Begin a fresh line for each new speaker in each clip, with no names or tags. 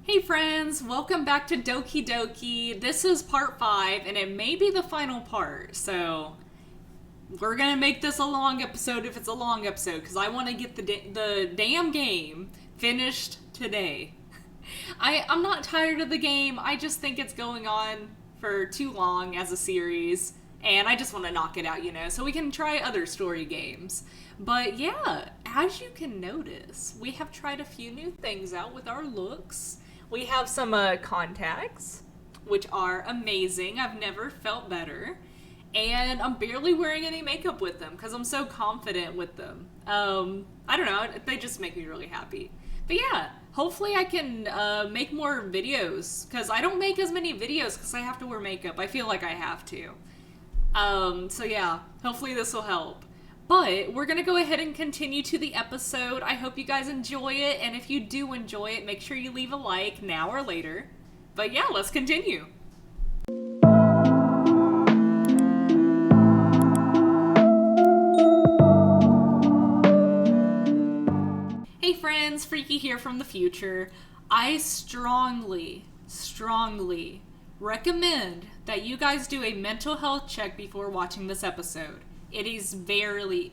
Hey friends, welcome back to Doki. This is part 5, and it may be the final part, so we're gonna make this a long episode if it's a long episode, because I want to get the damn game finished today. I'm not tired of the game, I just think it's going on for too long as a series, and I just want to knock it out, so we can try other story games. But yeah, as you can notice, we have tried a few new things out with our looks. We have some contacts, which are amazing. I've never felt better. And I'm barely wearing any makeup with them because I'm so confident with them. I don't know, they just make me really happy. But yeah, hopefully I can make more videos because I don't make as many videos because I have to wear makeup. I feel like I have to. So yeah, hopefully this will help. But we're going to go ahead and continue to the episode. I hope you guys enjoy it, and if you do enjoy it, make sure you leave a like now or later. But yeah, let's continue. Hey friends, Freaky here from the future. I strongly recommend that you guys do a mental health check before watching this episode. It is very,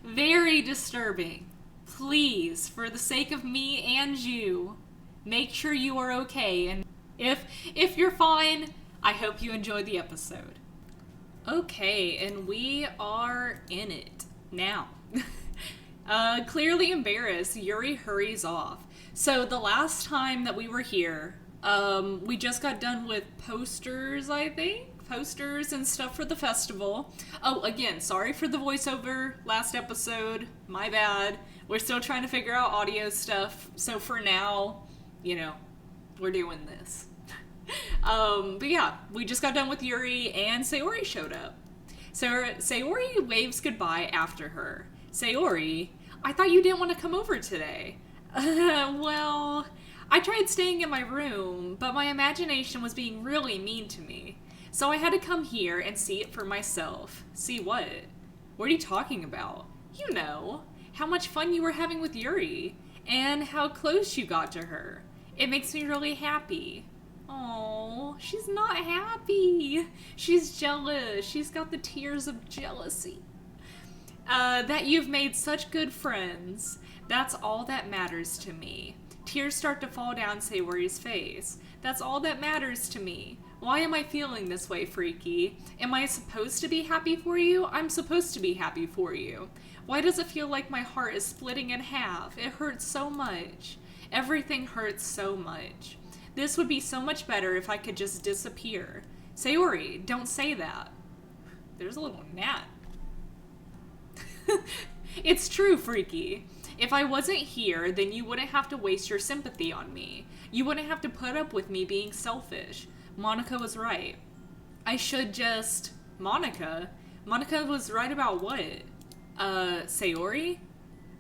very disturbing. Please, for the sake of me and you, make sure you are okay. And if you're fine, I hope you enjoyed the episode. Okay, and we are in it now. Clearly embarrassed, Yuri hurries off. So the last time that we were here, we just got done with posters, I think? Posters and stuff for the festival. Oh, again, sorry for the voiceover last episode. My bad. We're still trying to figure out audio stuff. So for now, we're doing this. But yeah, we just got done with Yuri and Sayori showed up. So Sayori waves goodbye after her. Sayori, I thought you didn't want to come over today. Well, I tried staying in my room, but my imagination was being really mean to me. So I had to come here and see it for myself. See what? What are you talking about? You know, how much fun you were having with Yuri, and how close you got to her. It makes me really happy. Oh, she's not happy. She's jealous. She's got the tears of jealousy. That you've made such good friends. That's all that matters to me. Tears start to fall down Sayori's face. That's all that matters to me. Why am I feeling this way, Freaky? Am I supposed to be happy for you? I'm supposed to be happy for you. Why does it feel like my heart is splitting in half? It hurts so much. Everything hurts so much. This would be so much better if I could just disappear. Sayori, don't say that. There's a little gnat. It's true, Freaky. If I wasn't here, then you wouldn't have to waste your sympathy on me. You wouldn't have to put up with me being selfish. Monika was right. I should just... Monika? Monika was right about what? Sayori?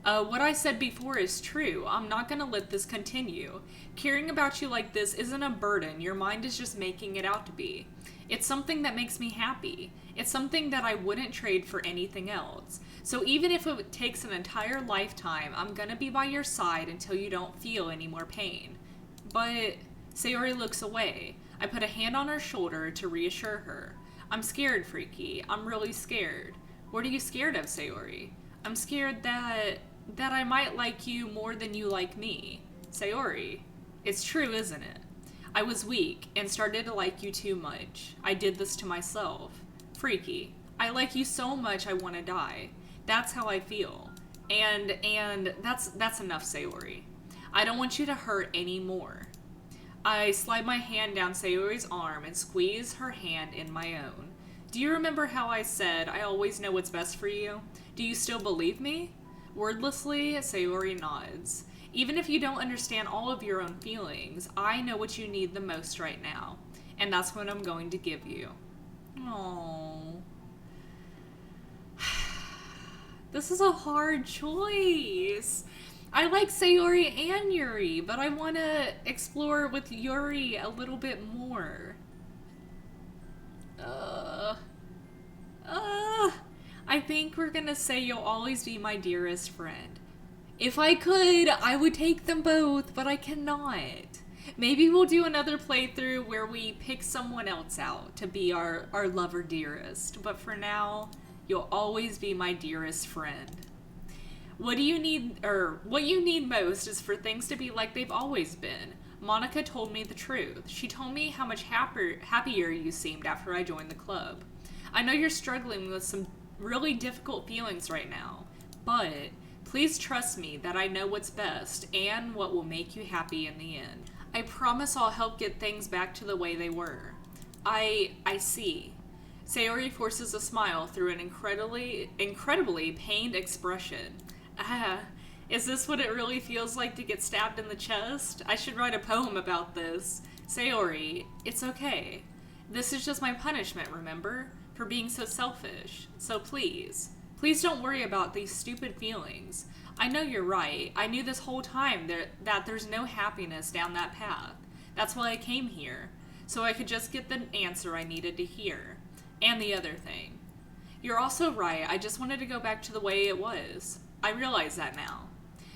What I said before is true. I'm not gonna let this continue. Caring about you like this isn't a burden. Your mind is just making it out to be. It's something that makes me happy. It's something that I wouldn't trade for anything else. So even if it takes an entire lifetime, I'm gonna be by your side until you don't feel any more pain. But Sayori looks away. I put a hand on her shoulder to reassure her. I'm scared, Freaky. I'm really scared. What are you scared of, Sayori? I'm scared that I might like you more than you like me. Sayori, it's true, isn't it? I was weak and started to like you too much. I did this to myself. Freaky, I like you so much I want to die. That's how I feel. And that's enough, Sayori. I don't want you to hurt anymore. I slide my hand down Sayori's arm and squeeze her hand in my own. Do you remember how I said I always know what's best for you? Do you still believe me? Wordlessly, Sayori nods. Even if you don't understand all of your own feelings, I know what you need the most right now. And that's what I'm going to give you. Aww. This is a hard choice. I like Sayori and Yuri, but I want to explore with Yuri a little bit more. I think we're gonna say you'll always be my dearest friend. If I could, I would take them both, but I cannot. Maybe we'll do another playthrough where we pick someone else out to be our lover dearest. But for now, you'll always be my dearest friend. What you need most is for things to be like they've always been. Monika told me the truth. She told me how much happier you seemed after I joined the club. I know you're struggling with some really difficult feelings right now, but please trust me that I know what's best and what will make you happy in the end. I promise I'll help get things back to the way they were. I see. Sayori forces a smile through an incredibly pained expression. Is this what it really feels like to get stabbed in the chest? I should write a poem about this. Sayori, it's okay. This is just my punishment, remember? For being so selfish. So please don't worry about these stupid feelings. I know you're right. I knew this whole time that there's no happiness down that path. That's why I came here. So I could just get the answer I needed to hear. And the other thing. You're also right. I just wanted to go back to the way it was. I realize that now.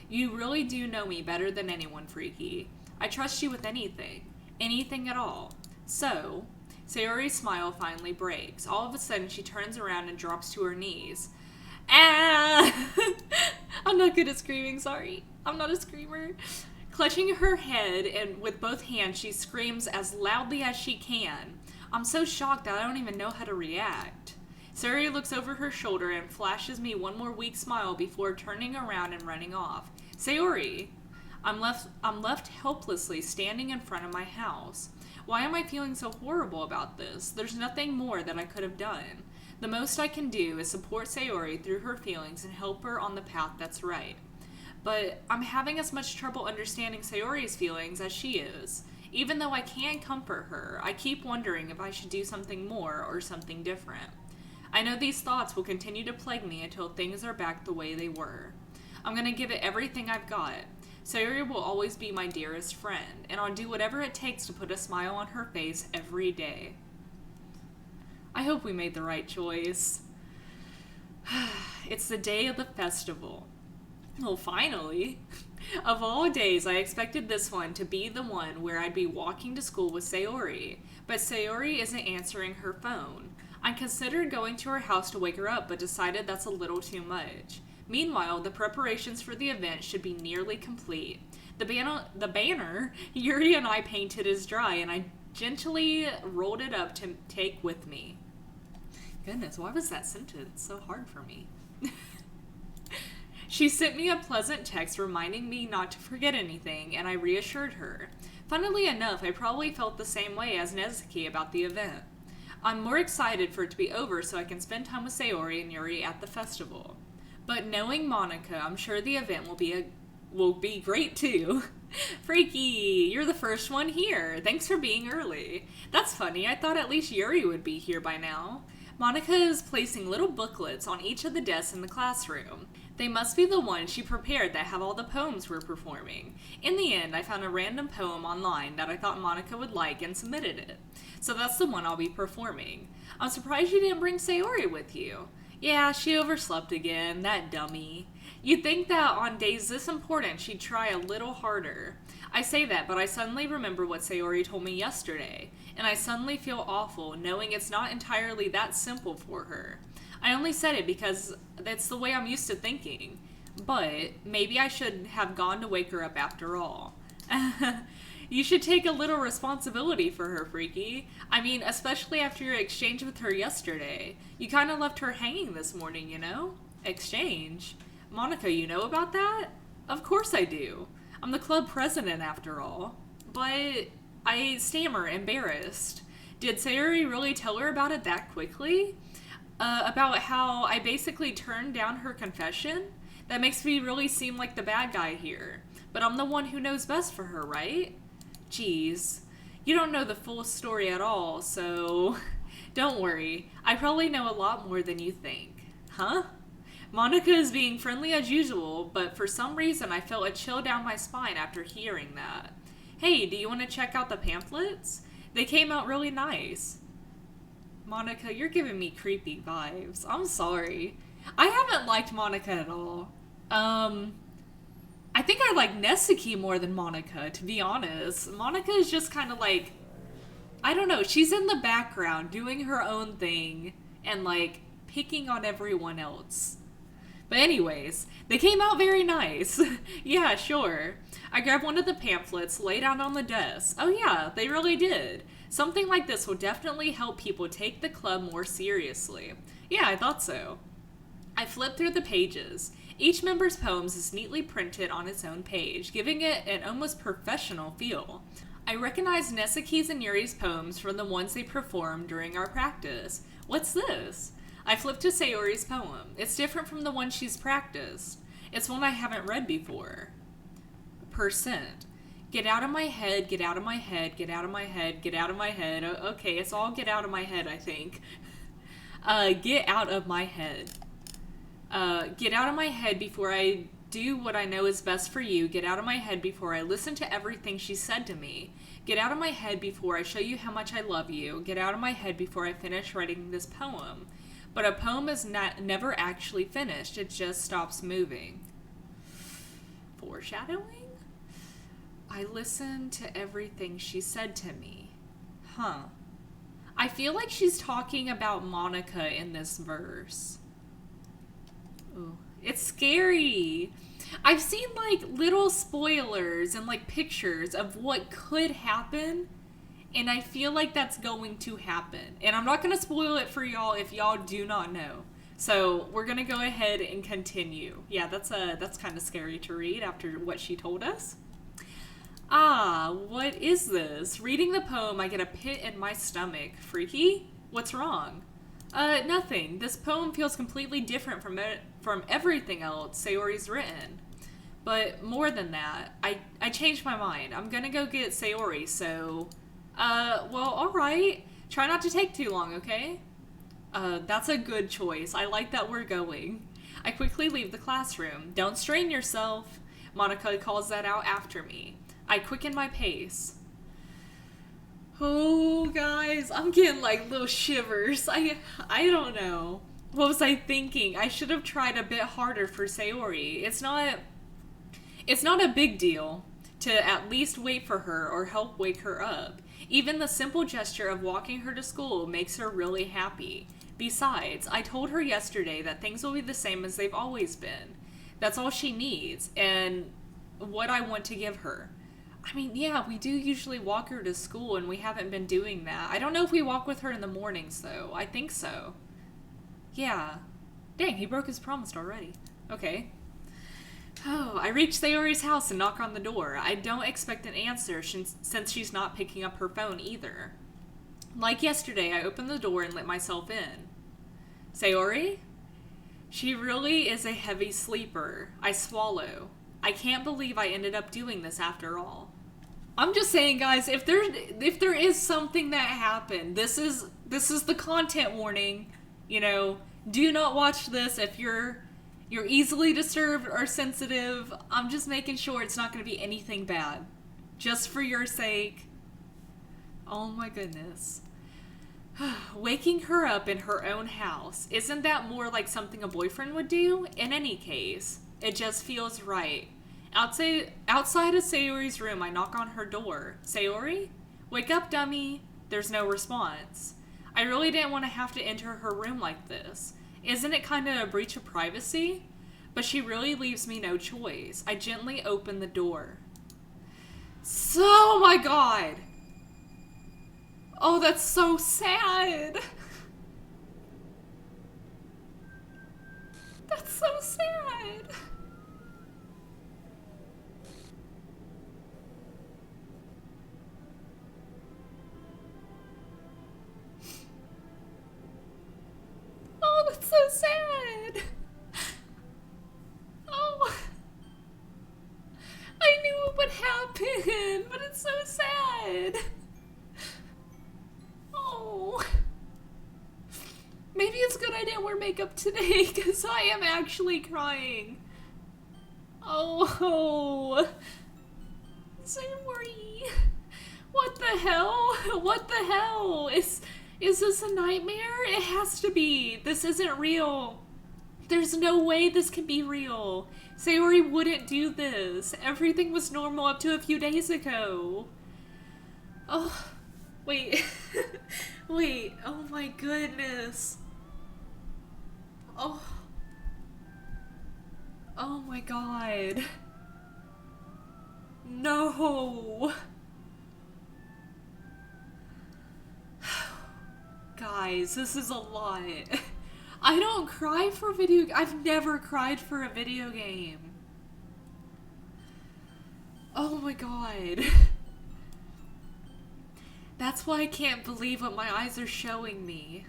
You really do know me better than anyone, Freaky. I trust you with anything. Anything at all. So, Sayori's smile finally breaks. All of a sudden, she turns around and drops to her knees. Ah! I'm not good at screaming, sorry. I'm not a screamer. Clutching her head and with both hands, she screams as loudly as she can. I'm so shocked that I don't even know how to react. Sayori looks over her shoulder and flashes me one more weak smile before turning around and running off. Sayori! I'm left helplessly standing in front of my house. Why am I feeling so horrible about this? There's nothing more that I could have done. The most I can do is support Sayori through her feelings and help her on the path that's right. But I'm having as much trouble understanding Sayori's feelings as she is. Even though I can comfort her, I keep wondering if I should do something more or something different. I know these thoughts will continue to plague me until things are back the way they were. I'm going to give it everything I've got. Sayori will always be my dearest friend, and I'll do whatever it takes to put a smile on her face every day. I hope we made the right choice. It's the day of the festival. Well, finally. Of all days, I expected this one to be the one where I'd be walking to school with Sayori, but Sayori isn't answering her phone. I considered going to her house to wake her up, but decided that's a little too much. Meanwhile, the preparations for the event should be nearly complete. The banner Yuri and I painted is dry, and I gently rolled it up to take with me. Goodness, why was that sentence so hard for me? She sent me a pleasant text reminding me not to forget anything, and I reassured her. Funnily enough, I probably felt the same way as Nezuki about the event. I'm more excited for it to be over so I can spend time with Sayori and Yuri at the festival. But knowing Monika, I'm sure the event will be great too. Freaky, you're the first one here. Thanks for being early. That's funny, I thought at least Yuri would be here by now. Monika is placing little booklets on each of the desks in the classroom. They must be the ones she prepared that have all the poems we're performing. In the end, I found a random poem online that I thought Monika would like and submitted it. So that's the one I'll be performing. I'm surprised you didn't bring Sayori with you. Yeah, she overslept again, that dummy. You'd think that on days this important she'd try a little harder. I say that, but I suddenly remember what Sayori told me yesterday, and I suddenly feel awful knowing it's not entirely that simple for her. I only said it because that's the way I'm used to thinking. But maybe I should have gone to wake her up after all. You should take a little responsibility for her, Freaky. I mean, especially after your exchange with her yesterday. You kind of left her hanging this morning, you know? Exchange? Monika, you know about that? Of course I do. I'm the club president after all. But I stammer, embarrassed. Did Sayori really tell her about it that quickly? About how I basically turned down her confession? That makes me really seem like the bad guy here. But I'm the one who knows best for her, right? Jeez. You don't know the full story at all, so don't worry. I probably know a lot more than you think. Huh? Monika is being friendly as usual, but for some reason I felt a chill down my spine after hearing that. Hey, do you want to check out the pamphlets? They came out really nice. Monika, you're giving me creepy vibes. I'm sorry. I haven't liked Monika at all. I think I like Nezuki more than Monika, to be honest. Monika is just kind of like, I don't know, she's in the background doing her own thing and like picking on everyone else. But anyways, they came out very nice. Yeah, sure. I grabbed one of the pamphlets, laid out on the desk. Oh yeah, they really did. Something like this will definitely help people take the club more seriously. Yeah, I thought so. I flipped through the pages. Each member's poems is neatly printed on its own page, giving it an almost professional feel. I recognized Nezuki's and Yuri's poems from the ones they performed during our practice. What's this? I flipped to Sayori's poem. It's different from the one she's practiced. It's one I haven't read before. Percent. Get out of my head, get out of my head, get out of my head, get out of my head. Okay, it's all get out of my head, I think. Get out of my head. Get out of my head before I do what I know is best for you. Get out of my head before I listen to everything she said to me. Get out of my head before I show you how much I love you. Get out of my head before I finish writing this poem. But a poem is never actually finished. It just stops moving. Foreshadowing? I listened to everything she said to me. Huh. I feel like she's talking about Monika in this verse. Ooh, it's scary. I've seen like little spoilers and like pictures of what could happen, and I feel like that's going to happen. And I'm not going to spoil it for y'all if y'all do not know. So we're going to go ahead and continue. Yeah, that's kind of scary to read after what she told us. Ah, what is this? Reading the poem, I get a pit in my stomach. Freaky? What's wrong? Nothing. This poem feels completely different from everything else Sayori's written. But more than that, I changed my mind. I'm gonna go get Sayori, so... well, alright. Try not to take too long, okay? That's a good choice. I like that we're going. I quickly leave the classroom. Don't strain yourself. Monika calls that out after me. I quicken my pace. Oh, guys, I'm getting like little shivers. I don't know. What was I thinking? I should have tried a bit harder for Sayori. It's not a big deal to at least wait for her or help wake her up. Even the simple gesture of walking her to school makes her really happy. Besides, I told her yesterday that things will be the same as they've always been. That's all she needs, and what I want to give her. I mean, yeah, we do usually walk her to school, and we haven't been doing that. I don't know if we walk with her in the mornings, though. I think so. Yeah. Dang, he broke his promise already. Okay. Oh, I reach Sayori's house and knock on the door. I don't expect an answer since she's not picking up her phone either. Like yesterday, I open the door and let myself in. Sayori? She really is a heavy sleeper. I swallow. I can't believe I ended up doing this after all. I'm just saying, guys, if there is something that happened, this is the content warning. You know, do not watch this if you're easily disturbed or sensitive. I'm just making sure it's not going to be anything bad. Just for your sake. Oh my goodness. Waking her up in her own house. Isn't that more like something a boyfriend would do? In any case, it just feels right. Outside of Sayori's room, I knock on her door. Sayori? Wake up, dummy. There's no response. I really didn't want to have to enter her room like this. Isn't it kind of a breach of privacy? But she really leaves me no choice. I gently open the door. Oh my god! Oh, that's so sad! That's so sad! Oh, that's so sad! Oh, I knew it would happen, but it's so sad. Oh, maybe it's good I didn't wear makeup today, because I am actually crying. Oh, Sayori, what the hell? What the hell? Is this a nightmare? It has to be. This isn't real. There's no way this can be real. Sayori wouldn't do this. Everything was normal up to a few days ago. Oh, wait. Wait, oh my goodness. Oh. Oh my god. No. Guys, this is a lot. I don't cry for I've never cried for a video game. Oh my god. That's why I can't believe what my eyes are showing me.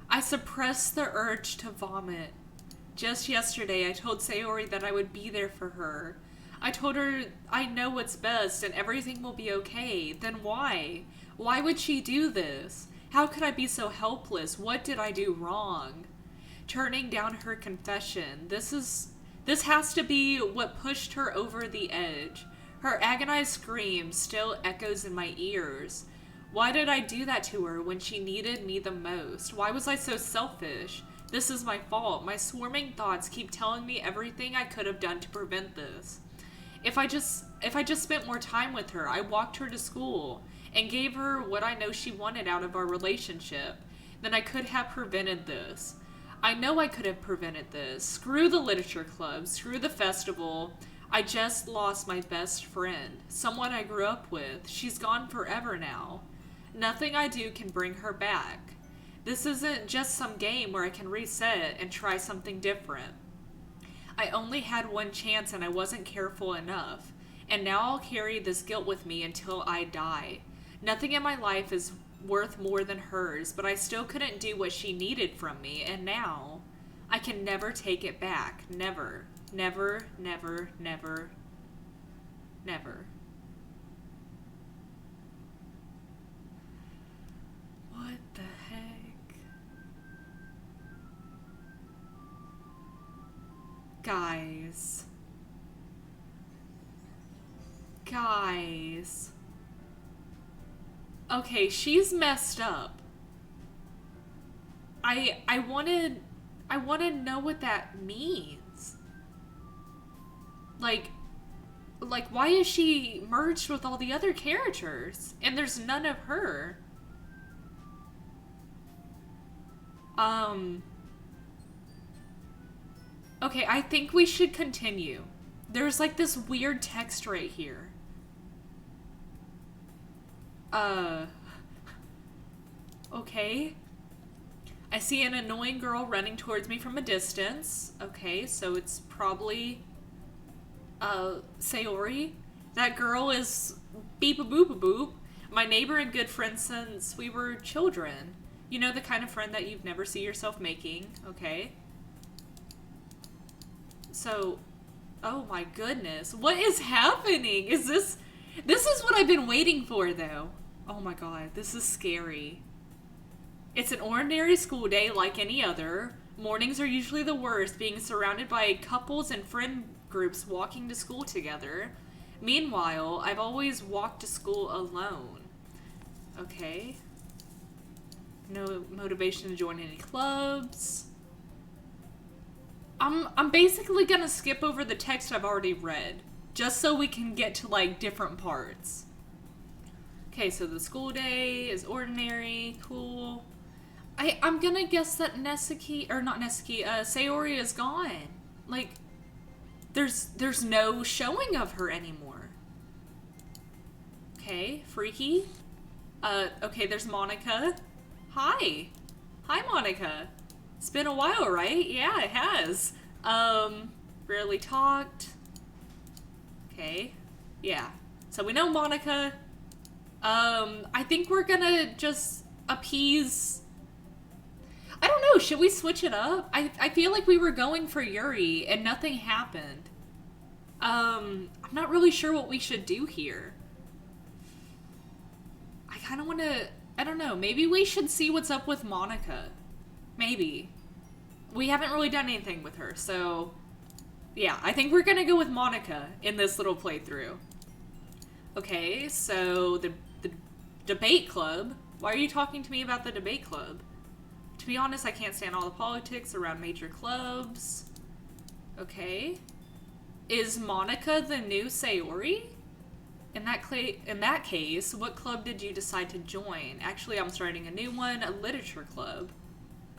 I suppressed the urge to vomit. Just yesterday, I told Sayori that I would be there for her. I told her I know what's best and everything will be okay. Then why? Why would she do this? How could I be so helpless? What did I do wrong? Turning down her confession. This has to be what pushed her over the edge. Her agonized scream still echoes in my ears. Why did I do that to her when she needed me the most? Why was I so selfish? This is my fault. My swarming thoughts keep telling me everything I could have done to prevent this. If I just spent more time with her, I walked her to school and gave her what I know she wanted out of our relationship, then I could have prevented this. I know I could have prevented this. Screw the literature club, screw the festival. I just lost my best friend, someone I grew up with. She's gone forever now. Nothing I do can bring her back. This isn't just some game where I can reset and try something different. I only had one chance and I wasn't careful enough, and now I'll carry this guilt with me until I die. Nothing in my life is worth more than hers, but I still couldn't do what she needed from me, and now I can never take it back. Never. Never, never, never, never. What the heck? Guys. Guys. Okay, she's messed up. I wanna know what that means. Like why is she merged with all the other characters and there's none of her? Okay, I think we should continue. There's like this weird text right here. Okay. I see an annoying girl running towards me from a distance. Okay, so it's probably, Sayori. That girl is beep-a-boop-a-boop. My neighbor and good friend since we were children. You know, the kind of friend that you'd never see yourself making. Okay. So, oh my goodness. What is happening? Is this is what I've been waiting for, though. Oh my god, this is scary. It's an ordinary school day like any other. Mornings are usually the worst, being surrounded by couples and friend groups walking to school together. Meanwhile, I've always walked to school alone. Okay. No motivation to join any clubs. I'm basically gonna skip over the text I've already read, just so we can get to, like, different parts. Okay, so the school day is ordinary, cool. I'm gonna guess that Sayori is gone. Like, there's no showing of her anymore. Okay, freaky. Okay, there's Monika. Hi. Hi, Monika. It's been a while, right? Yeah, it has. Rarely talked. Okay. Yeah. So we know Monika. I think we're gonna just appease... I don't know, should we switch it up? I feel like we were going for Yuri and nothing happened. I'm not really sure what we should do here. I kind of want to... I don't know, maybe we should see what's up with Monika. Maybe. We haven't really done anything with her, so... Yeah, I think we're gonna go with Monika in this little playthrough. Okay, so the debate club. Why are you talking to me about the debate club? To be honest, I can't stand all the politics around major clubs. Okay. Is Monika the new Sayori? In that case, what club did you decide to join? Actually, I'm starting a new one, a literature club.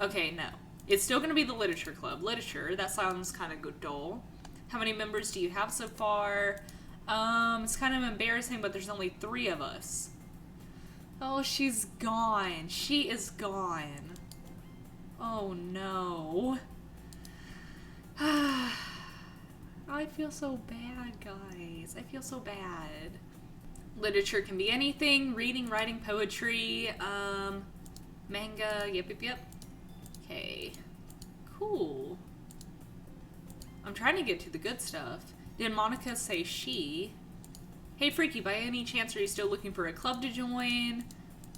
Okay, no. It's still going to be the literature club. Literature, that sounds kind of dull. How many members do you have so far? It's kind of embarrassing, but there's only 3 of us. Oh, she's gone. She is gone. Oh, no. I feel so bad, guys. I feel so bad. Literature can be anything. Reading, writing, poetry, manga. Yep. Okay. Cool. I'm trying to get to the good stuff. Did Monika say she? Hey, Freaky, by any chance are you still looking for a club to join?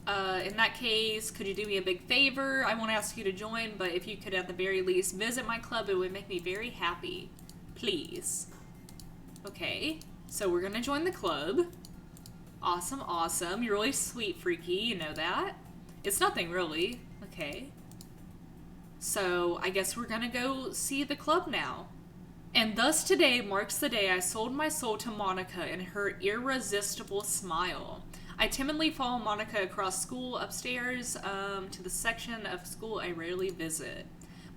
In that case, could you do me a big favor? I won't ask you to join, but if you could at the very least visit my club, it would make me very happy. Please. Okay, so we're gonna join the club. Awesome. You're really sweet, Freaky, you know that? It's nothing, really. Okay. So, I guess we're gonna go see the club now. And thus today marks the day I sold my soul to Monika and her irresistible smile. I timidly follow Monika across school upstairs to the section of school I rarely visit.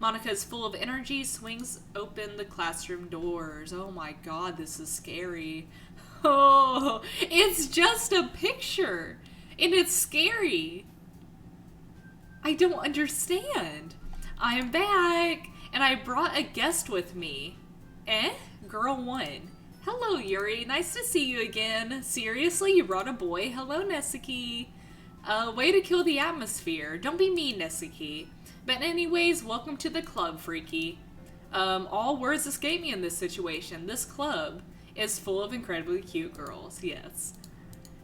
Monika is full of energy, swings open the classroom doors. Oh my god, this is scary. Oh, it's just a picture, and it's scary. I don't understand. I am back, and I brought a guest with me. Girl 1. Hello, Yuri. Nice to see you again. Seriously, you brought a boy? Hello, Nesuke. Way to kill the atmosphere. Don't be mean, Nesuke. But anyways, welcome to the club, Freaky. All words escape me in this situation. This club is full of incredibly cute girls, yes.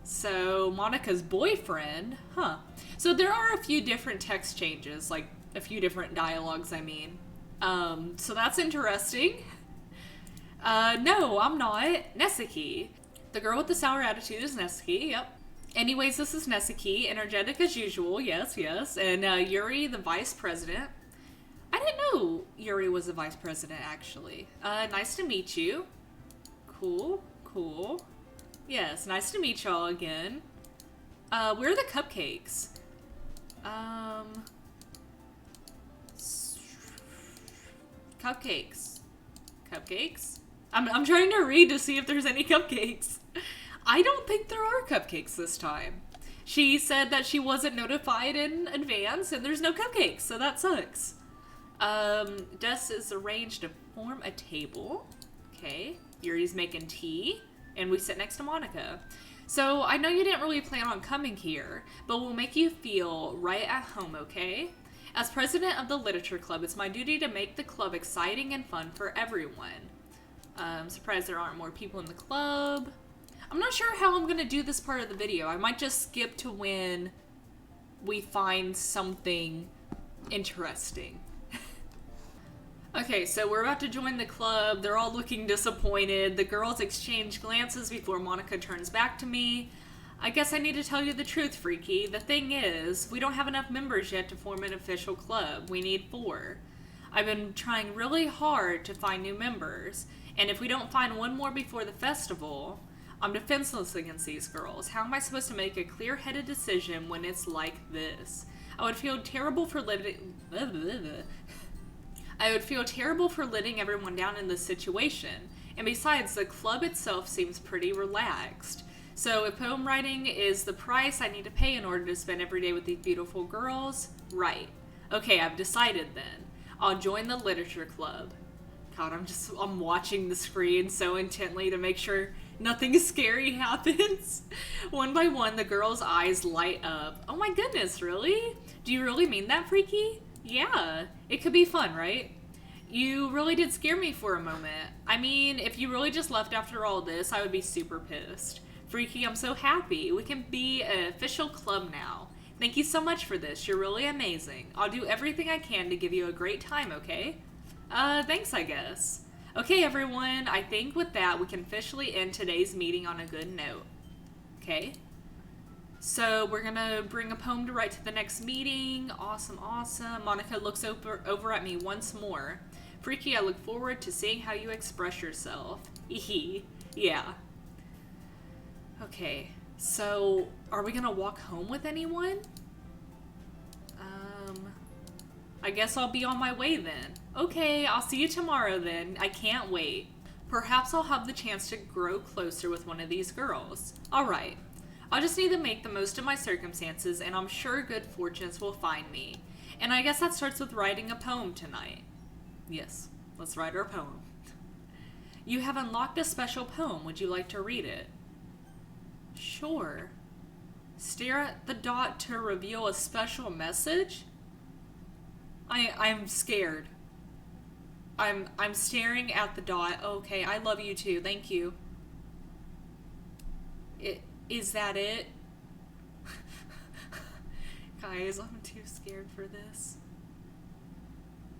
So, Monika's boyfriend, huh. So there are a few different text changes, like a few different dialogues, I mean. So that's interesting. No, I'm not. Nesuke. The girl with the sour attitude is Nesuke, yep. Anyways, this is Nesuke, energetic as usual, yes. And Yuri, the vice president. I didn't know Yuri was the vice president, actually. Nice to meet you. Cool. Yes, nice to meet y'all again. Where are the cupcakes? Cupcakes? I'm trying to read to see if there's any cupcakes. I don't think there are cupcakes this time. She said that she wasn't notified in advance and there's no cupcakes, so that sucks. Des is arranged to form a table. Okay. Yuri's making tea, and we sit next to Monika. So, I know you didn't really plan on coming here, but we'll make you feel right at home, okay? As president of the literature club, it's my duty to make the club exciting and fun for everyone. I'm surprised there aren't more people in the club. I'm not sure how I'm gonna do this part of the video. I might just skip to when we find something interesting. Okay, so we're about to join the club. They're all looking disappointed. The girls exchange glances before Monika turns back to me. I guess I need to tell you the truth, Freaky. The thing is, we don't have enough members yet to form an official club. We need 4. I've been trying really hard to find new members, and if we don't find one more before the festival, I'm defenseless against these girls. How am I supposed to make a clear-headed decision when it's like this? I would feel terrible for letting everyone down in this situation. And besides, the club itself seems pretty relaxed. So if poem writing is the price I need to pay in order to spend every day with these beautiful girls, right. Okay, I've decided then. I'll join the literature club. God, I'm watching the screen so intently to make sure nothing scary happens. One by one, the girls' eyes light up. Oh my goodness, really? Do you really mean that, Freaky? Yeah, it could be fun, right? You really did scare me for a moment. I mean, if you really just left after all this, I would be super pissed. Freaky, I'm so happy. We can be an official club now. Thank you so much for this. You're really amazing. I'll do everything I can to give you a great time, okay? Thanks, I guess. Okay, everyone, I think with that, we can officially end today's meeting on a good note. Okay? So we're gonna bring a poem to write to the next meeting. Awesome, awesome. Monika looks over at me once more. Freaky, I look forward to seeing how you express yourself. Eehee. Yeah. Okay, so are we gonna walk home with anyone? I guess I'll be on my way then. Okay, I'll see you tomorrow then. I can't wait. Perhaps I'll have the chance to grow closer with one of these girls. Alright. I'll just need to make the most of my circumstances, and I'm sure good fortunes will find me. And I guess that starts with writing a poem tonight. Yes, let's write our poem. You have unlocked a special poem. Would you like to read it? Sure. Stare at the dot to reveal a special message? I'm scared. I'm staring at the dot. Okay, I love you too. Thank you. Is that it? Guys, I'm too scared for this.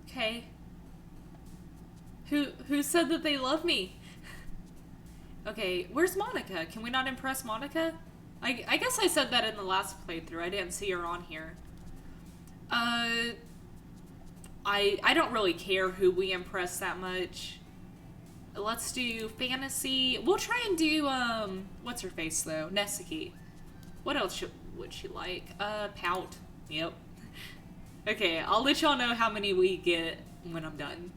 Okay. Who said that they love me? Okay, where's Monika? Can we not impress Monika? I guess I said that in the last playthrough. I didn't see her on here. I don't really care who we impress that much. Let's do fantasy. We'll try and do, what's her face though? Nesuke. What else would she like? Pout. Yep. Okay, I'll let y'all know how many we get when I'm done.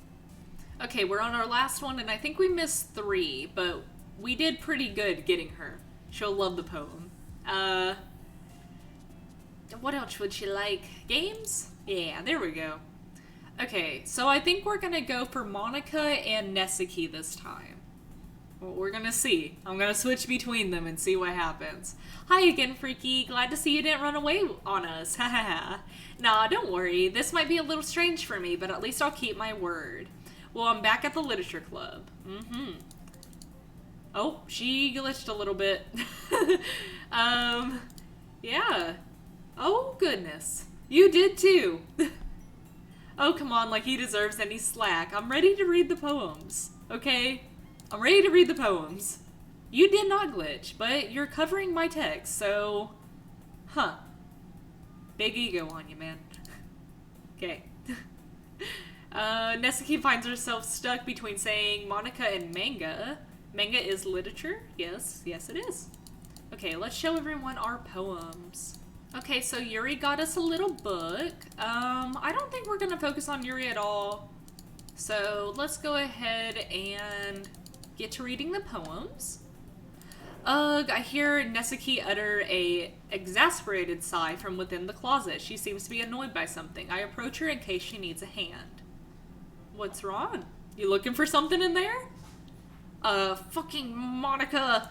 Okay, we're on our last one, and I think we missed 3, but we did pretty good getting her. She'll love the poem. What else would she like? Games? Yeah, there we go. Okay, so I think we're gonna go for Monika and Nesuke this time. Well, we're gonna see. I'm gonna switch between them and see what happens. Hi again, Freaky. Glad to see you didn't run away on us. Haha. Nah, don't worry. This might be a little strange for me, but at least I'll keep my word. Well, I'm back at the literature club. Oh, she glitched a little bit. Yeah. Oh, goodness. You did too. Oh, come on, like he deserves any slack. I'm ready to read the poems, okay? I'm ready to read the poems. You did not glitch, but you're covering my text, so... Huh. Big ego on you, man. Okay. Nesuke finds herself stuck between saying Monika and manga. Manga is literature? Yes, yes it is. Okay, let's show everyone our poems. Okay, so Yuri got us a little book. I don't think we're gonna focus on Yuri at all. So let's go ahead and get to reading the poems. Ugh, I hear Nesuke utter a exasperated sigh from within the closet. She seems to be annoyed by something. I approach her in case she needs a hand. What's wrong? You looking for something in there? Fucking Monika.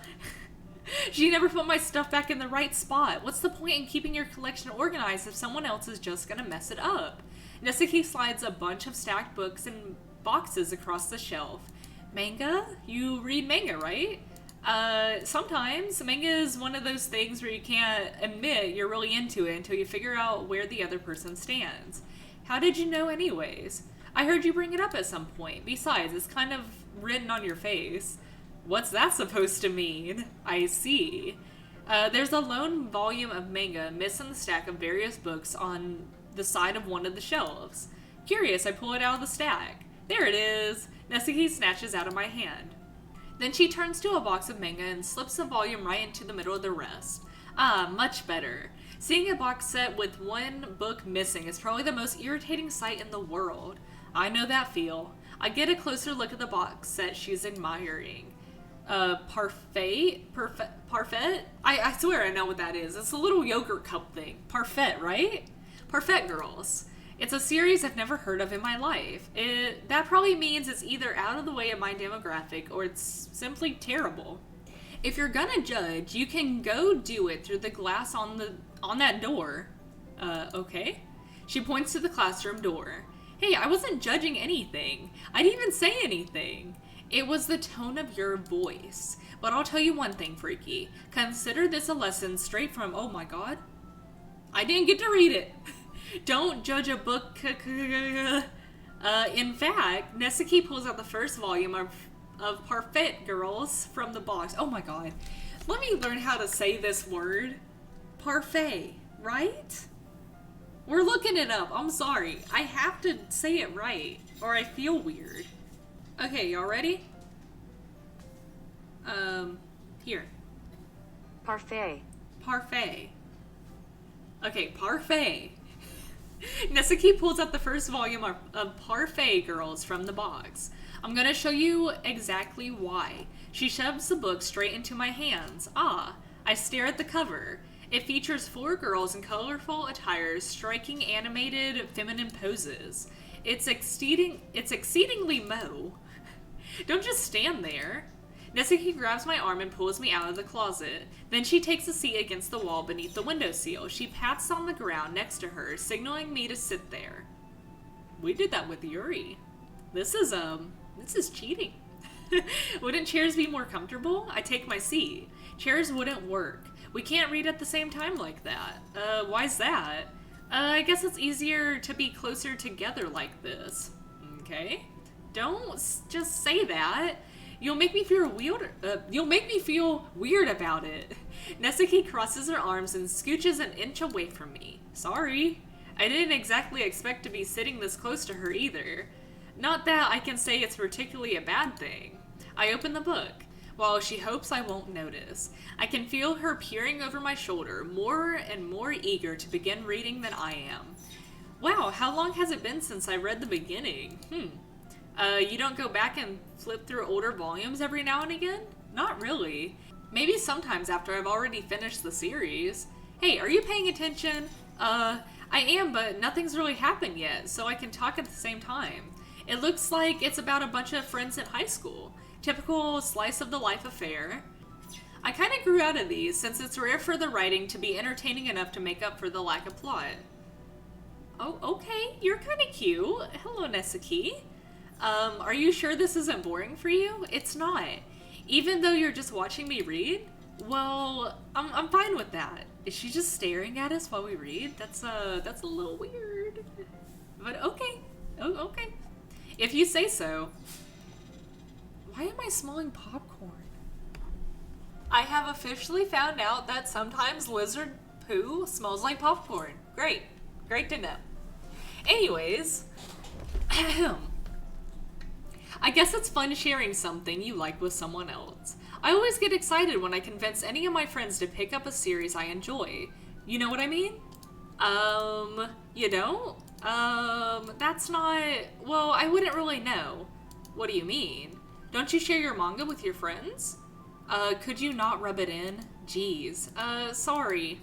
She never put my stuff back in the right spot. What's the point in keeping your collection organized if someone else is just gonna mess it up? Nesuke slides a bunch of stacked books and boxes across the shelf. Manga? You read manga, right? Sometimes. Manga is one of those things where you can't admit you're really into it until you figure out where the other person stands. How did you know anyways? I heard you bring it up at some point. Besides, it's kind of written on your face. What's that supposed to mean? I see. There's a lone volume of manga missed in the stack of various books on the side of one of the shelves. Curious, I pull it out of the stack. There it is. Nesuke snatches out of my hand. Then she turns to a box of manga and slips the volume right into the middle of the rest. Ah, much better. Seeing a box set with one book missing is probably the most irritating sight in the world. I know that feel. I get a closer look at the box set she's admiring. Parfait? I swear I know what that is. It's a little yogurt cup thing. Parfait, right? Parfait Girls. It's a series I've never heard of in my life. That probably means it's either out of the way of my demographic or it's simply terrible. If you're gonna judge, you can go do it through the glass on that door. Okay. She points to the classroom door. Hey, I wasn't judging anything. I didn't even say anything. It was the tone of your voice. But I'll tell you one thing, Freaky. Consider this a lesson straight from, oh my god. I didn't get to read it. Don't judge a book. In fact, Nesuke pulls out the first volume of Parfait Girls from the box. Oh my god. Let me learn how to say this word. parfait, right? We're looking it up. I'm sorry. I have to say it right, or I feel weird. Okay, y'all ready? Here.
Parfait.
Parfait. Okay, parfait. Nesuke pulls out the first volume of Parfait Girls from the box. I'm gonna show you exactly why. She shoves the book straight into my hands. I stare at the cover. It features 4 girls in colorful attires, striking animated feminine poses. It's exceedingly mo. Don't just stand there. Nesuke grabs my arm and pulls me out of the closet. Then she takes a seat against the wall beneath the windowsill. She pats on the ground next to her, signaling me to sit there. We did that with Yuri. This is cheating. Wouldn't chairs be more comfortable? I take my seat. Chairs wouldn't work. We can't read at the same time like that. Why's that? I guess it's easier to be closer together like this. Okay? Don't just say that. You'll make me feel weird. You'll make me feel weird about it. Nesuke crosses her arms and scooches an inch away from me. Sorry. I didn't exactly expect to be sitting this close to her either. Not that I can say it's particularly a bad thing. I open the book. While she hopes I won't notice, I can feel her peering over my shoulder, more and more eager to begin reading than I am. Wow, how long has it been since I read the beginning? You don't go back and flip through older volumes every now and again? Not really. Maybe sometimes after I've already finished the series. Hey, are you paying attention? I am, but nothing's really happened yet, so I can talk at the same time. It looks like it's about a bunch of friends in high school. Typical slice of the life affair. I kind of grew out of these, since it's rare for the writing to be entertaining enough to make up for the lack of plot. Oh, okay, you're kind of cute. Hello, Nesuke. Are you sure this isn't boring for you? It's not. Even though you're just watching me read? Well, I'm fine with that. Is she just staring at us while we read? That's a little weird. But okay. Oh, okay. If you say so. Why am I smelling popcorn? I have officially found out that sometimes lizard poo smells like popcorn. Great. Great to know. Anyways. I guess it's fun sharing something you like with someone else. I always get excited when I convince any of my friends to pick up a series I enjoy. You know what I mean? You don't? That's not... Well, I wouldn't really know. What do you mean? Don't you share your manga with your friends? Could you not rub it in? Jeez. Sorry.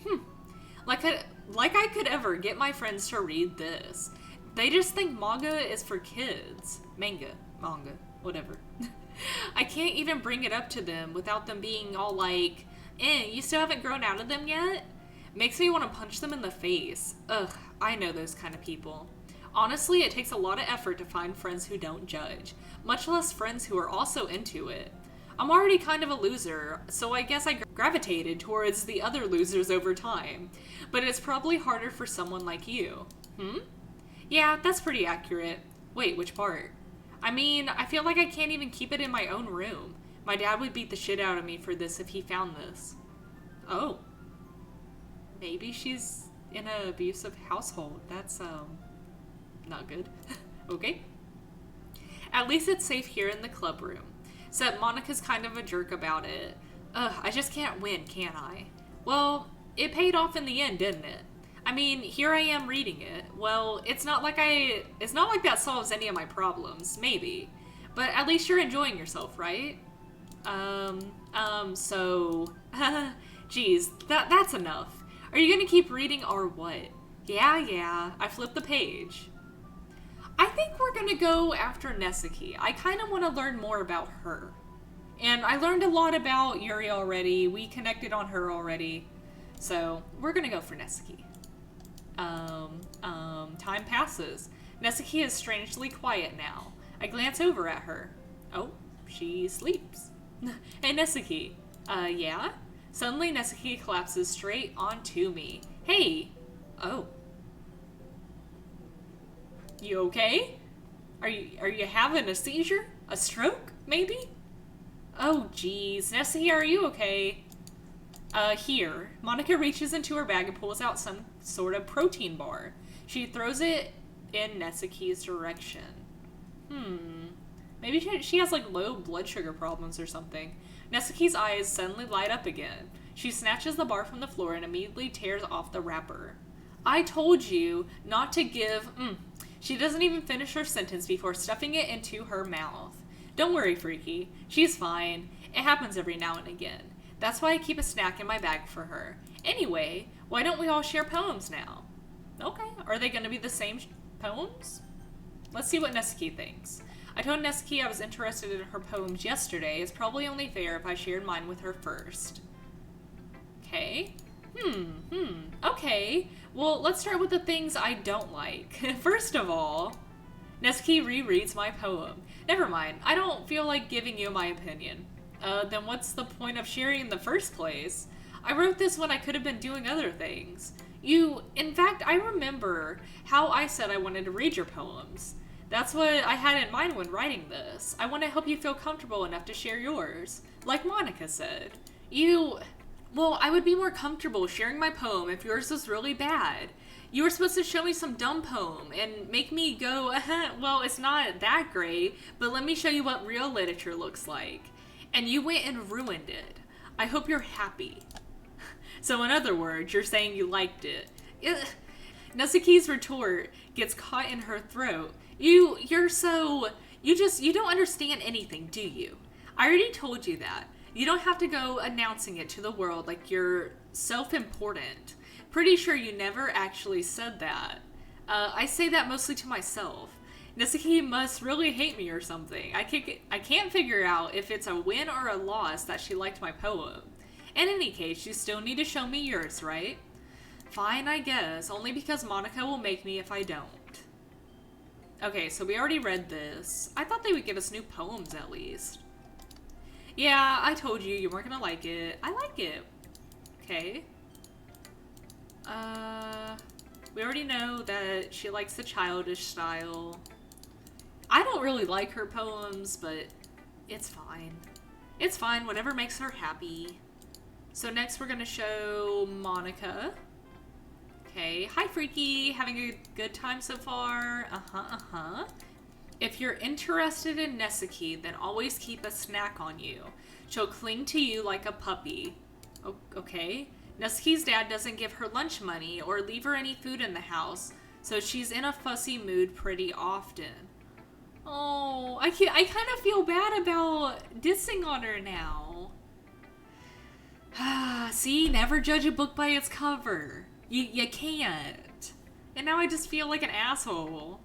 Like I could ever get my friends to read this. They just think manga is for kids. Manga, whatever. I can't even bring it up to them without them being all like, you still haven't grown out of them yet? Makes me want to punch them in the face. Ugh, I know those kind of people. Honestly, it takes a lot of effort to find friends who don't judge, much less friends who are also into it. I'm already kind of a loser, so I guess I gravitated towards the other losers over time. But it's probably harder for someone like you. Yeah, that's pretty accurate. Wait, which part? I mean, I feel like I can't even keep it in my own room. My dad would beat the shit out of me for this if he found this. Oh. Maybe she's in an abusive household. That's, not good. Okay. At least it's safe here in the club room. Except Monika's kind of a jerk about it. Ugh, I just can't win, can I? Well, it paid off in the end, didn't it? I mean, here I am reading it. Well, it's not like that solves any of my problems, maybe. But at least you're enjoying yourself, right? So... Geez, that's enough. Are you gonna keep reading or what? Yeah, I flipped the page. I think we're gonna go after Nesuke. I kind of want to learn more about her. And I learned a lot about Yuri already. We connected on her already. So, we're gonna go for Nesuke. Time passes. Nesuke is strangely quiet now. I glance over at her. Oh, she sleeps. Hey, Nesuke. Yeah? Suddenly, Nesuke collapses straight onto me. Hey! Oh. You okay? Are you having a seizure? A stroke, maybe? Oh, geez. Nesuke, are you okay? Here. Monika reaches into her bag and pulls out some sort of protein bar. She throws it in Nesuke's direction. Maybe she has like low blood sugar problems or something. Nesuke's eyes suddenly light up again. She snatches the bar from the floor and immediately tears off the wrapper. I told you not to give... She doesn't even finish her sentence before stuffing it into her mouth. Don't worry, Freaky. She's fine. It happens every now and again. That's why I keep a snack in my bag for her. Anyway, why don't we all share poems now? Okay, are they going to be the same poems? Let's see what Nesuke thinks. I told Nesuke I was interested in her poems yesterday. It's probably only fair if I shared mine with her first. Okay. Okay. Well, let's start with the things I don't like. First of all, Nesuke rereads my poem. Never mind, I don't feel like giving you my opinion. Then what's the point of sharing in the first place? I wrote this when I could have been doing other things. In fact, I remember how I said I wanted to read your poems. That's what I had in mind when writing this. I want to help you feel comfortable enough to share yours. Like Monika said. Well, I would be more comfortable sharing my poem if yours was really bad. You were supposed to show me some dumb poem and make me go, well, it's not that great, but let me show you what real literature looks like. And you went and ruined it. I hope you're happy. So in other words, you're saying you liked it. Nesuke's retort gets caught in her throat. You don't understand anything, do you? I already told you that. You don't have to go announcing it to the world like you're self-important. Pretty sure you never actually said that. I say that mostly to myself. Nesuke must really hate me or something. I can't figure out if it's a win or a loss that she liked my poem. In any case, you still need to show me yours, right? Fine, I guess. Only because Monika will make me if I don't. Okay, so we already read this. I thought they would give us new poems at least. Yeah, I told you you weren't gonna like it. I like it. Okay. We already know that she likes the childish style. I don't really like her poems, but it's fine. It's fine, whatever makes her happy. So next we're gonna show Monika. Okay, hi Freaky, having a good time so far? If you're interested in Nesuke, then always keep a snack on you. She'll cling to you like a puppy. Okay. Nesuke's dad doesn't give her lunch money or leave her any food in the house, so she's in a fussy mood pretty often. Oh, I kind of feel bad about dissing on her now. See, never judge a book by its cover. You can't. And now I just feel like an asshole.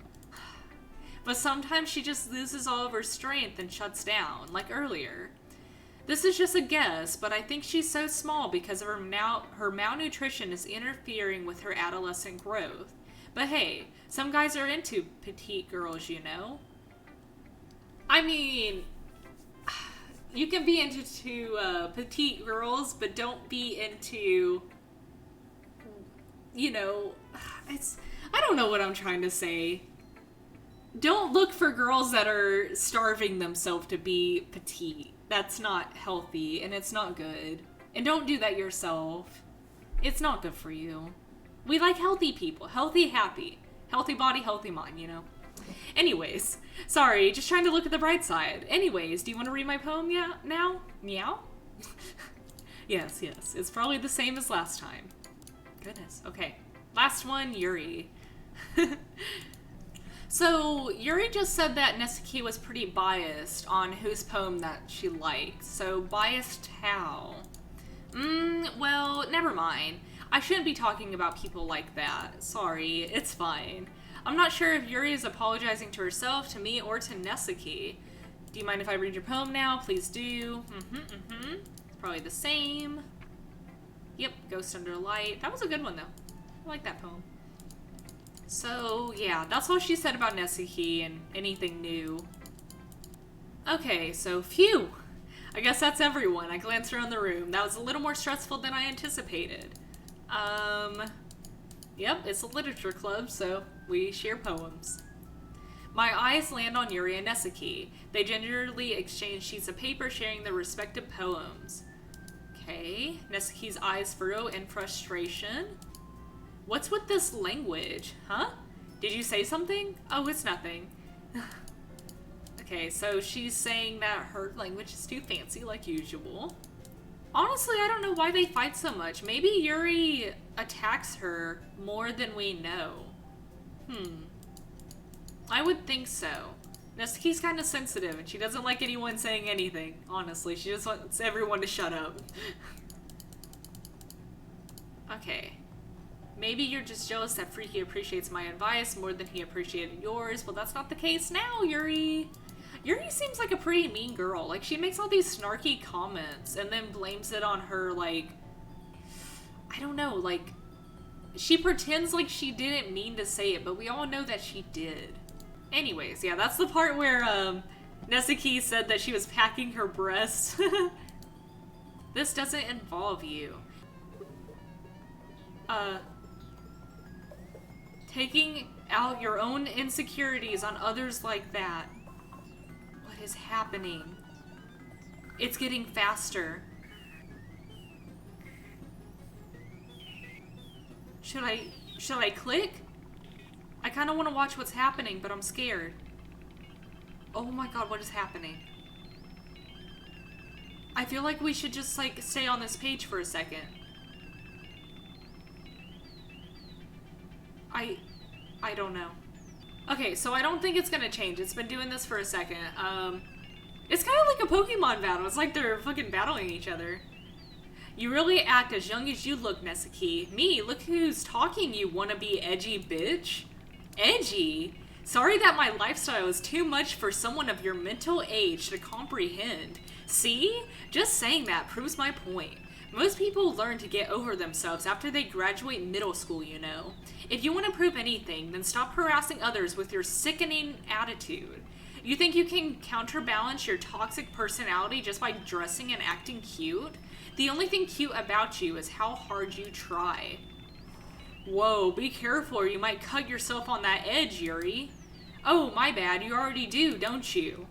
But sometimes she just loses all of her strength and shuts down, like earlier. This is just a guess, but I think she's so small because of her malnutrition is interfering with her adolescent growth. But hey, some guys are into petite girls, you know? I mean, you can be into petite girls, but don't be into, I don't know what I'm trying to say. Don't look for girls that are starving themselves to be petite. That's not healthy, and it's not good. And don't do that yourself. It's not good for you. We like healthy people. Healthy, happy. Healthy body, healthy mind, you know? Anyways. Sorry, just trying to look at the bright side. Anyways, do you want to read my poem now? Meow? Yes. It's probably the same as last time. Goodness. Okay. Last one, Yuri. So, Yuri just said that Nesuke was pretty biased on whose poem that she liked. So, biased how? Well, never mind. I shouldn't be talking about people like that. Sorry, it's fine. I'm not sure if Yuri is apologizing to herself, to me, or to Nesuke. Do you mind if I read your poem now? Please do. It's probably the same. Yep, Ghost Under Light. That was a good one, though. I like that poem. So, yeah, that's all she said about Nesuke and anything new. Okay, so phew! I guess that's everyone. I glanced around the room. That was a little more stressful than I anticipated. Yep, it's a literature club, so we share poems. My eyes land on Yuri and Nesuke. They gingerly exchange sheets of paper, sharing their respective poems. Okay. Nesuke's eyes furrow in frustration. What's with this language? Huh? Did you say something? Oh, it's nothing. Okay, so she's saying that her language is too fancy, like usual. Honestly, I don't know why they fight so much. Maybe Yuri attacks her more than we know. I would think so. Nesuke's kind of sensitive, and she doesn't like anyone saying anything, honestly. She just wants everyone to shut up. Okay. Maybe you're just jealous that Freaky appreciates my advice more than he appreciated yours. Well, that's not the case now, Yuri. Yuri seems like a pretty mean girl. Like, she makes all these snarky comments and then blames it on her, like... I don't know, like... She pretends like she didn't mean to say it, but we all know that she did. Anyways, yeah, that's the part where, Nesuke said that she was packing her breasts. This doesn't involve you. Taking out your own insecurities on others like that. What is happening? It's getting faster. Should I click? I kind of want to watch what's happening, but I'm scared. Oh my god, what is happening? I feel like we should just, like, stay on this page for a second. I don't know. Okay, so I don't think it's gonna change. It's been doing this for a second. It's kind of like a Pokemon battle. It's like they're fucking battling each other. You really act as young as you look, Nesuke. Me, look who's talking, you wannabe edgy bitch. Edgy? Sorry that my lifestyle is too much for someone of your mental age to comprehend. See? Just saying that proves my point. Most people learn to get over themselves after they graduate middle school, you know. If you want to prove anything, then stop harassing others with your sickening attitude. You think you can counterbalance your toxic personality just by dressing and acting cute? The only thing cute about you is how hard you try. Whoa, be careful or you might cut yourself on that edge, Yuri. Oh, my bad, you already do, don't you?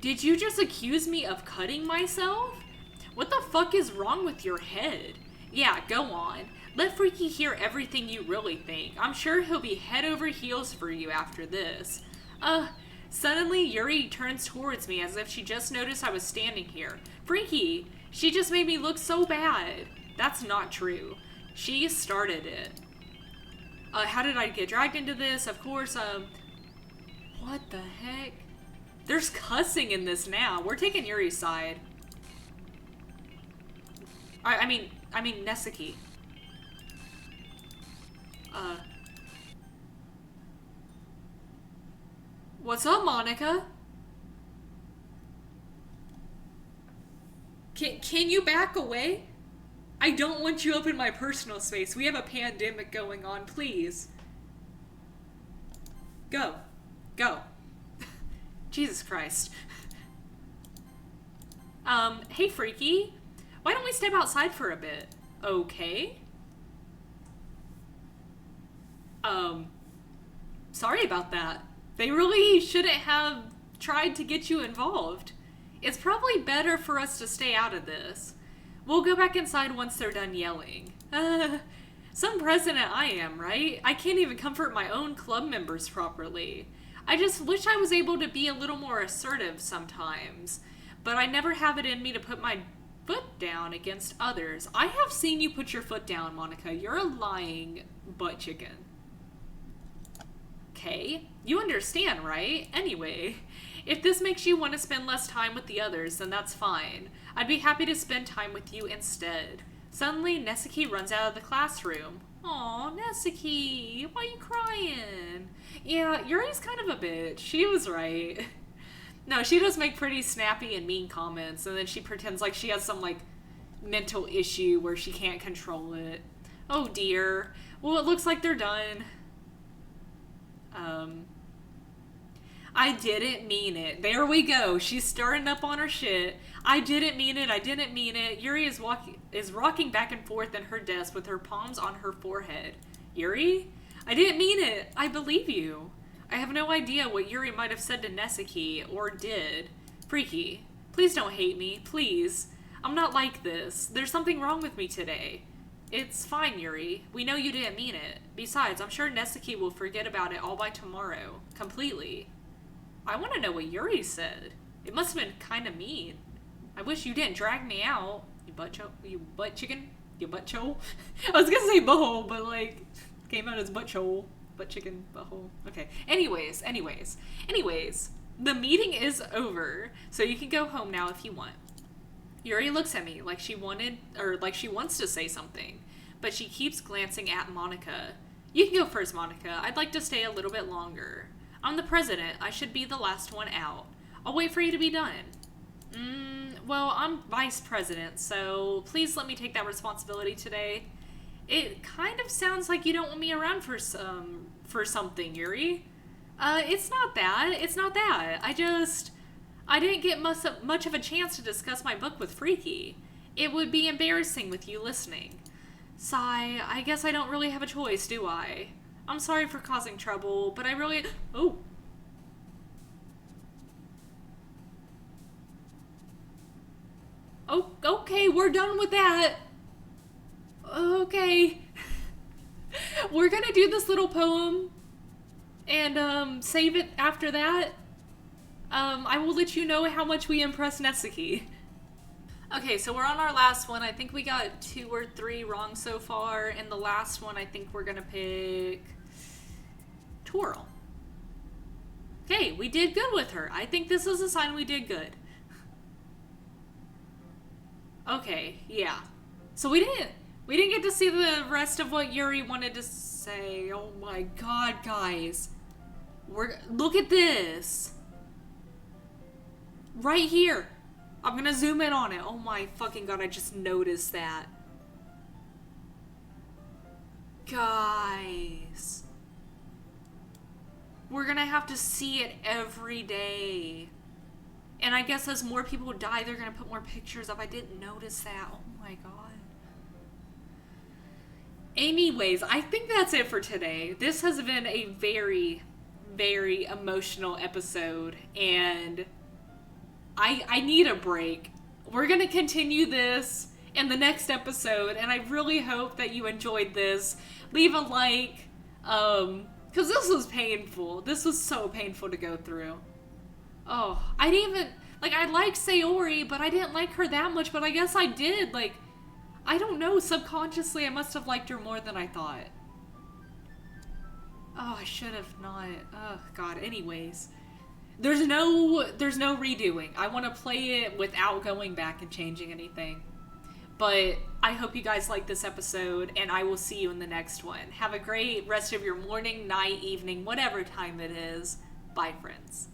Did you just accuse me of cutting myself? What the fuck is wrong with your head? Yeah, go on. Let Freaky hear everything you really think. I'm sure he'll be head over heels for you after this. Suddenly Yuri turns towards me as if she just noticed I was standing here. Freaky, she just made me look so bad. That's not true. She started it. How did I get dragged into this? Of course, what the heck? There's cussing in this now. We're taking Yuri's side. I mean Nesuke. What's up, Monika? Can you back away? I don't want you up in my personal space. We have a pandemic going on, please. Go. Go. Jesus Christ. Hey, Freaky. Why don't we step outside for a bit? Okay. Sorry about that. They really shouldn't have tried to get you involved. It's probably better for us to stay out of this. We'll go back inside once they're done yelling. Some president I am, right? I can't even comfort my own club members properly. I just wish I was able to be a little more assertive sometimes. But I never have it in me to put my foot down against others. I have seen you put your foot down, Monika. You're a lying butt chicken. Okay, you understand, right? Anyway, if this makes you want to spend less time with the others, then that's fine. I'd be happy to spend time with you instead. Suddenly, Nesuke runs out of the classroom. Aw, Nesuke, why are you crying? Yeah, Yuri's kind of a bitch. She was right. No, she does make pretty snappy and mean comments, and then she pretends like she has some, like, mental issue where she can't control it. Oh dear. Well, it looks like they're done. I didn't mean it. There we go. She's starting up on her shit. I didn't mean it. I didn't mean it. Yuri is rocking back and forth in her desk with her palms on her forehead. Yuri? I didn't mean it. I believe you. I have no idea what Yuri might have said to Nesuke, or did. Freaky, please don't hate me. Please. I'm not like this. There's something wrong with me today. It's fine, Yuri. We know you didn't mean it. Besides, I'm sure Nesuke will forget about it all by tomorrow. Completely. I want to know what Yuri said. It must have been kind of mean. I wish you didn't drag me out. You butt chicken? You butt chole? I was gonna say butthole, but like, came out as butt chole. Butt chicken, butthole. Okay. Anyways. The meeting is over, so you can go home now if you want. Yuri looks at me like she wants to say something, but she keeps glancing at Monika. You can go first, Monika. I'd like to stay a little bit longer. I'm the president. I should be the last one out. I'll wait for you to be done. Well, I'm vice president, so please let me take that responsibility today. It kind of sounds like you don't want me around for something, Yuri. It's not that. I didn't get much of a chance to discuss my book with Freaky. It would be embarrassing with you listening. Sigh, I guess I don't really have a choice, do I? I'm sorry for causing trouble, but I really... Oh. Oh, okay, we're done with that. Okay. We're gonna do this little poem and save it after that. I will let you know how much we impressed Nesuke. Okay, so we're on our last one. I think we got 2 or 3 wrong so far, and the last one I think we're gonna pick Twirl. Okay, we did good with her. I think this is a sign we did good. Okay, yeah. So we didn't get to see the rest of what Yuri wanted to say. Oh my god, guys. Look at this. Right here. I'm gonna zoom in on it. Oh my fucking god, I just noticed that. Guys. We're gonna have to see it every day. And I guess as more people die, they're gonna put more pictures up. I didn't notice that. Oh my god. Anyways, I think that's it for today. This has been a very, very emotional episode, and I need a break. We're gonna continue this in the next episode, and I really hope that you enjoyed this. Leave a like, because this was painful. This was so painful to go through. Oh, I didn't even, I liked Sayori, but I didn't like her that much, but I guess I did, I don't know, subconsciously I must have liked her more than I thought. Oh, I should have not. Oh, God, anyways. There's no redoing. I want to play it without going back and changing anything. But I hope you guys like this episode, and I will see you in the next one. Have a great rest of your morning, night, evening, whatever time it is. Bye, friends.